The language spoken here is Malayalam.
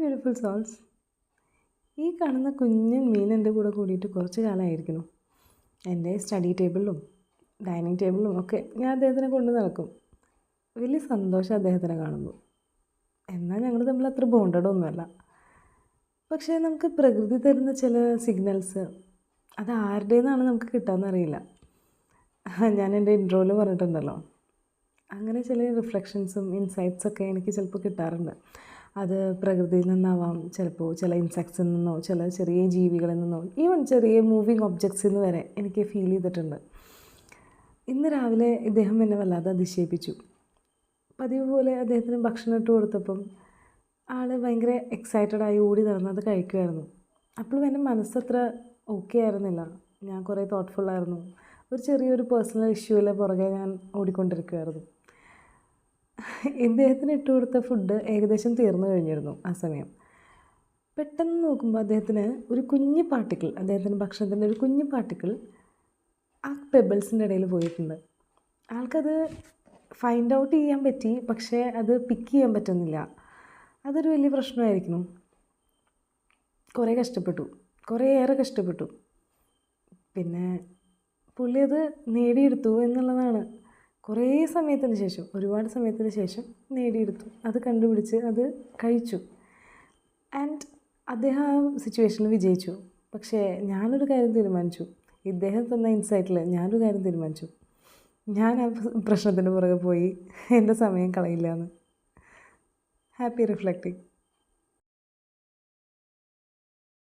Beautiful souls. ഈ കാണുന്ന കുഞ്ഞൻ മീൻ എൻ്റെ കൂടെ കൂടിയിട്ട് കുറച്ച് കാലമായിരിക്കുന്നു. എൻ്റെ സ്റ്റഡി ടേബിളിലും ഡൈനിങ് ടേബിളിലും ഒക്കെ ഞാൻ അദ്ദേഹത്തിനെ കൊണ്ട് നടക്കും. വലിയ സന്തോഷം അദ്ദേഹത്തിനെ കാണുമ്പോൾ. എന്നാൽ ഞങ്ങൾ തമ്മിൽ അത്ര ബോണ്ടഡ് ഒന്നുമല്ല. പക്ഷേ നമുക്ക് പ്രകൃതി തരുന്ന ചില സിഗ്നൽസ് അത് ആരുടേന്നാണ് നമുക്ക് കിട്ടാമെന്നറിയില്ല. ഞാൻ എൻ്റെ ഇൻട്രോയിൽ പറഞ്ഞിട്ടുണ്ടല്ലോ, അങ്ങനെ ചില റിഫ്ലക്ഷൻസും ഇൻസൈറ്റ്സൊക്കെ എനിക്ക് ചിലപ്പോൾ കിട്ടാറുണ്ട്. അത് പ്രകൃതിയിൽ നിന്നാവാം, ചിലപ്പോൾ ചില ഇൻസെക്ട്സിൽ നിന്നോ, ചില ചെറിയ ജീവികളിൽ നിന്നോ, ഈവൻ ചെറിയ മൂവിങ് ഒബ്ജക്ട്സിൽ നിന്ന് വരെ എനിക്ക് ഫീൽ ചെയ്തിട്ടുണ്ട്. ഇന്ന് രാവിലെ ഇദ്ദേഹം എന്നെ വല്ലാതെ അതിശയിപ്പിച്ചു. പതിവ് പോലെ അദ്ദേഹത്തിന് ഭക്ഷണം ഇട്ട് കൊടുത്തപ്പം ആൾ ഭയങ്കര എക്സൈറ്റഡായി ഓടി നടന്ന് അത് കഴിക്കുമായിരുന്നു. അപ്പോഴും എൻ്റെ മനസ്സത്ര ഓക്കെ ആയിരുന്നില്ല. ഞാൻ കുറേ തോട്ട്ഫുള്ളായിരുന്നു. ഒരു ചെറിയൊരു പേഴ്സണൽ ഇഷ്യൂവിലെ പുറകെ ഞാൻ ഓടിക്കൊണ്ടിരിക്കുമായിരുന്നു. ഇദ്ദേഹത്തിന് ഇട്ട് കൊടുത്ത ഫുഡ് ഏകദേശം തീർന്നു കഴിഞ്ഞിരുന്നു ആ സമയം. പെട്ടെന്ന് നോക്കുമ്പോൾ അദ്ദേഹത്തിന് ഒരു കുഞ്ഞ് പാർട്ടിക്കിൾ, അദ്ദേഹത്തിൻ്റെ ഭക്ഷണത്തിൻ്റെ ഒരു കുഞ്ഞ് പാർട്ടിക്കിൾ ആ പെബിൾസിൻ്റെ ഇടയിൽ പോയിട്ടുണ്ട്. ആൾക്കത് ഫൈൻഡ് ഔട്ട് ചെയ്യാൻ പറ്റി, പക്ഷേ അത് പിക്ക് ചെയ്യാൻ പറ്റുന്നില്ല. അതൊരു വലിയ പ്രശ്നമായിരിക്കണം. കുറേയേറെ കഷ്ടപ്പെട്ടു. പിന്നെ പുള്ളി അത് നേടിയെടുത്തു എന്നുള്ളതാണ്. കുറേ സമയത്തിന് ശേഷം, ഒരുപാട് സമയത്തിന് ശേഷം നേടിയെടുത്തു. അത് കണ്ടുപിടിച്ച് അത് കഴിച്ചു. ആൻഡ് അദ്ദേഹം ആ സിറ്റുവേഷനിൽ വിജയിച്ചു. പക്ഷേ ഞാനൊരു കാര്യം തീരുമാനിച്ചു. ഇദ്ദേഹം തന്ന ഇൻസൈറ്റിൽ ഞാനൊരു കാര്യം തീരുമാനിച്ചു. ഞാൻ ആ പ്രശ്നത്തിന് പുറകെ പോയി എൻ്റെ സമയം കളയില്ല എന്ന്. Happy reflecting.